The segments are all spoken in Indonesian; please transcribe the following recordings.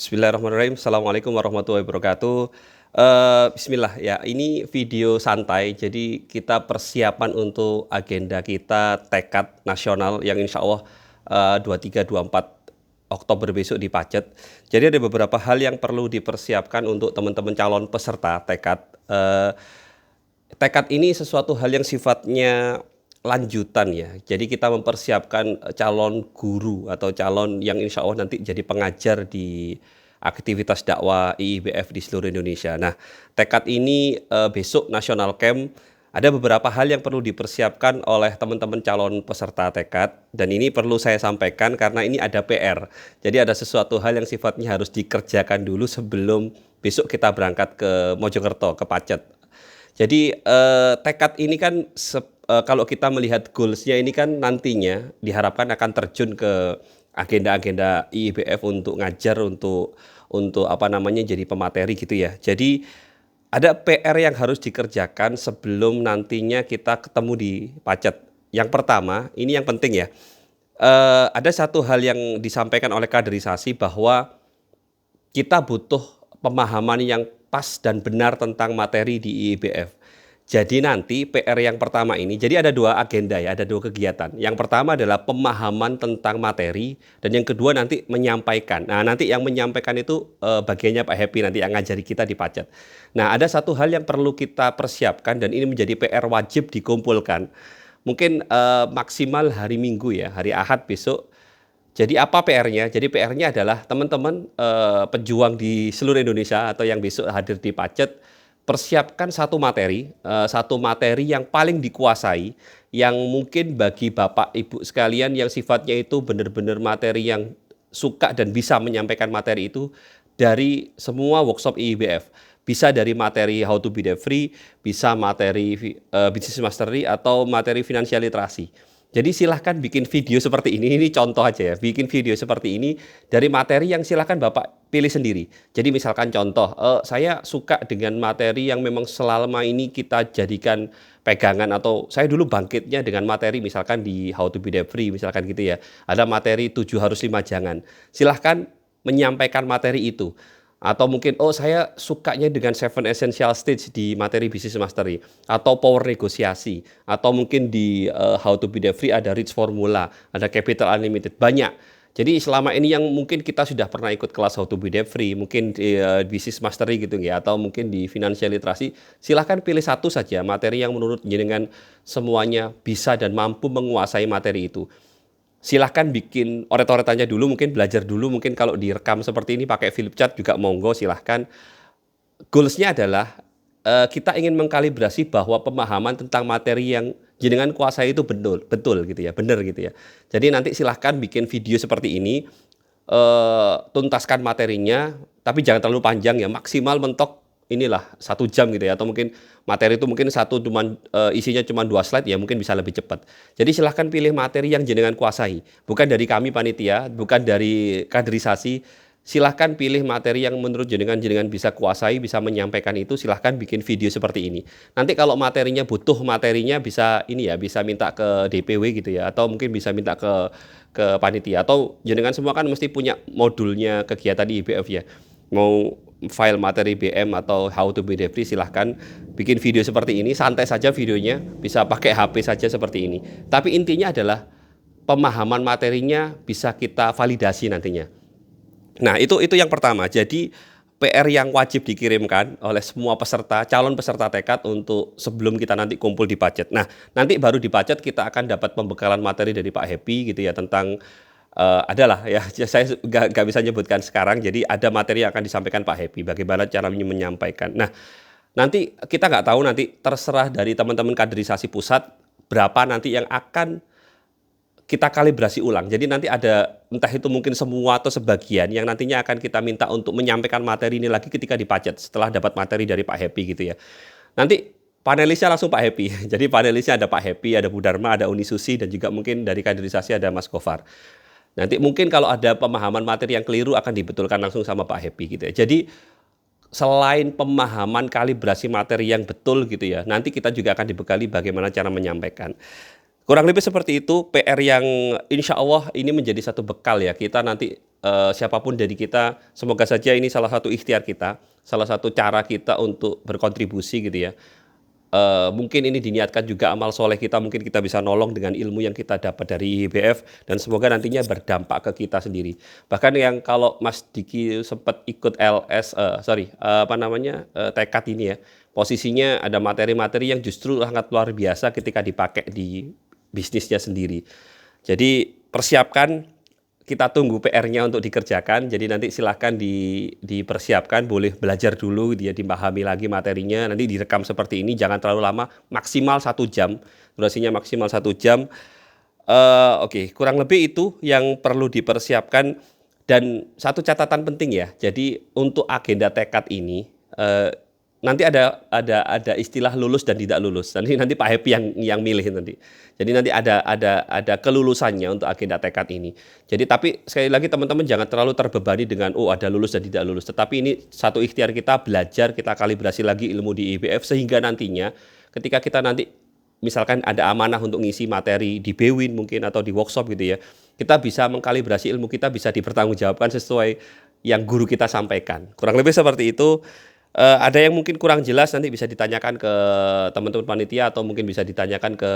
Bismillahirrahmanirrahim. Assalamualaikum warahmatullahi wabarakatuh. Bismillah ya, ini video santai, jadi kita persiapan untuk agenda kita tekad nasional yang insya Allah 23, 24 Oktober besok di Pacet. Jadi ada beberapa hal yang perlu dipersiapkan untuk teman-teman calon peserta tekad. Tekad ini sesuatu hal yang sifatnya lanjutan ya. Jadi kita mempersiapkan calon guru atau calon yang insya Allah nanti jadi pengajar di aktivitas dakwah IIBF di seluruh Indonesia. Nah, tekad ini besok National Camp ada beberapa hal yang perlu dipersiapkan oleh teman-teman calon peserta tekad dan ini perlu saya sampaikan karena ini ada PR. Jadi ada sesuatu hal yang sifatnya harus dikerjakan dulu sebelum besok kita berangkat ke Mojokerto, ke Pacet. Jadi tekad ini kan kalau kita melihat goals-nya ini kan nantinya diharapkan akan terjun ke agenda-agenda IIBF untuk ngajar untuk apa namanya jadi pemateri gitu ya. Jadi ada PR yang harus dikerjakan sebelum nantinya kita ketemu di Pacet. Yang pertama, ini yang penting ya. Ada satu hal yang disampaikan oleh kaderisasi bahwa kita butuh pemahaman yang pas dan benar tentang materi di IIBF. Jadi nanti PR yang pertama ini, jadi ada dua agenda ya, ada dua kegiatan. Yang pertama adalah pemahaman tentang materi, dan yang kedua nanti menyampaikan. Nah nanti yang menyampaikan itu bagiannya Pak Happy nanti yang ngajari kita di Pacet. Nah ada satu hal yang perlu kita persiapkan dan ini menjadi PR wajib dikumpulkan. Mungkin maksimal hari Minggu ya, hari Ahad besok. Jadi apa PR-nya? Jadi PR-nya adalah teman-teman pejuang di seluruh Indonesia atau yang besok hadir di Pacet, persiapkan satu materi yang paling dikuasai, yang mungkin bagi Bapak Ibu sekalian yang sifatnya itu benar-benar materi yang suka dan bisa menyampaikan materi itu dari semua workshop IIBF. Bisa dari materi How to Be Debt Free, bisa materi Business Mastery atau materi Financial Literasi. Jadi silahkan bikin video seperti ini contoh aja ya, bikin video seperti ini dari materi yang silahkan Bapak pilih sendiri. Jadi misalkan contoh, saya suka dengan materi yang memang selama ini kita jadikan pegangan atau saya dulu bangkitnya dengan materi misalkan di How to Be Debt Free misalkan gitu ya. Ada materi 7 harus 5 jangan. Silahkan menyampaikan materi itu. Atau mungkin, saya sukanya dengan 7 Essential Stage di materi Business Mastery. Atau Power Negosiasi. Atau mungkin di How to Be Debt Free ada Rich Formula, ada Capital Unlimited. Banyak. Jadi selama ini yang mungkin kita sudah pernah ikut kelas How to Be Debt Free, mungkin di Business Mastery gitu ya, atau mungkin di Financial Literasi, silahkan pilih satu saja materi yang menurut jenengan semuanya bisa dan mampu menguasai materi itu. Silahkan bikin oret-oretannya dulu, mungkin belajar dulu, mungkin kalau direkam seperti ini pakai flip chart juga monggo silahkan. Goals-nya adalah kita ingin mengkalibrasi bahwa pemahaman tentang materi yang jenengan kuasai itu betul gitu ya, benar gitu ya. Jadi nanti silahkan bikin video seperti ini, tuntaskan materinya, tapi jangan terlalu panjang ya, maksimal mentok inilah 1 jam gitu ya, atau mungkin materi itu mungkin isinya cuma 2 slide ya mungkin bisa lebih cepat. Jadi silahkan pilih materi yang jenengan kuasai, bukan dari kami panitia, bukan dari kaderisasi. Silahkan pilih materi yang menurut jenengan bisa kuasai, bisa menyampaikan itu, silahkan bikin video seperti ini. Nanti kalau materinya butuh materinya bisa ini ya, bisa minta ke DPW gitu ya, atau mungkin bisa minta ke panitia, atau jenengan semua kan mesti punya modulnya kegiatan di IBF ya. Mau file materi BM atau How to Be Debt Free silahkan bikin video seperti ini, santai saja videonya, bisa pakai HP saja seperti ini. Tapi intinya adalah pemahaman materinya bisa kita validasi nantinya. Nah, itu yang pertama. Jadi PR yang wajib dikirimkan oleh semua peserta, calon peserta tekad untuk sebelum kita nanti kumpul di Pacet. Nah, nanti baru di Pacet kita akan dapat pembekalan materi dari Pak Happy gitu ya tentang adalah ya saya nggak bisa nyebutkan sekarang. Jadi ada materi yang akan disampaikan Pak Happy, bagaimana caranya menyampaikan. Nah, nanti kita nggak tahu, nanti terserah dari teman-teman kaderisasi pusat berapa nanti yang akan kita kalibrasi ulang. Jadi nanti ada entah itu mungkin semua atau sebagian yang nantinya akan kita minta untuk menyampaikan materi ini lagi ketika di Pacet setelah dapat materi dari Pak Happy gitu ya. Nanti panelisnya langsung Pak Happy. Jadi panelisnya ada Pak Happy, ada Bu Dharma, ada Uni Susi, dan juga mungkin dari kaderisasi ada Mas Gofar. Nanti mungkin kalau ada pemahaman materi yang keliru akan dibetulkan langsung sama Pak Happy gitu ya. Jadi selain pemahaman kalibrasi materi yang betul gitu ya, nanti kita juga akan dibekali bagaimana cara menyampaikan. Kurang lebih seperti itu PR yang insya Allah ini menjadi satu bekal ya kita nanti, siapapun dari kita semoga saja ini salah satu ikhtiar kita, salah satu cara kita untuk berkontribusi gitu ya. Mungkin ini diniatkan juga amal soleh kita, mungkin kita bisa nolong dengan ilmu yang kita dapat dari IIBF dan semoga nantinya berdampak ke kita sendiri. Bahkan yang kalau Mas Diki sempat ikut apa namanya, tekad ini ya, posisinya ada materi-materi yang justru sangat luar biasa ketika dipakai di bisnisnya sendiri. Jadi persiapkan, kita tunggu PR-nya untuk dikerjakan, jadi nanti silahkan dipersiapkan, boleh belajar dulu dia dipahami lagi materinya, nanti direkam seperti ini, jangan terlalu lama, maksimal 1 jam, durasinya maksimal 1 jam. Oke, kurang lebih itu yang perlu dipersiapkan dan satu catatan penting ya, jadi untuk agenda tekad ini, nanti ada istilah lulus dan tidak lulus. Nanti Pak Happy yang milih nanti. Jadi nanti ada kelulusannya untuk agenda tekad ini. Jadi tapi sekali lagi teman-teman jangan terlalu terbebani dengan oh ada lulus dan tidak lulus. Tetapi ini satu ikhtiar kita belajar, kita kalibrasi lagi ilmu di IBF sehingga nantinya ketika kita nanti misalkan ada amanah untuk ngisi materi di BWIN mungkin atau di workshop gitu ya. Kita bisa mengkalibrasi ilmu kita bisa dipertanggungjawabkan sesuai yang guru kita sampaikan. Kurang lebih seperti itu. Ada yang mungkin kurang jelas nanti bisa ditanyakan ke teman-teman panitia atau mungkin bisa ditanyakan ke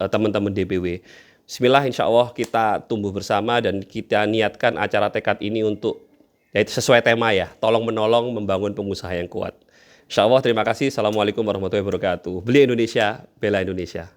teman-teman DPW. Bismillah, insya Allah kita tumbuh bersama dan kita niatkan acara tekad ini untuk yaitu sesuai tema ya, tolong menolong membangun pengusaha yang kuat. Insya Allah terima kasih. Assalamualaikum warahmatullahi wabarakatuh. Beli Indonesia, bela Indonesia.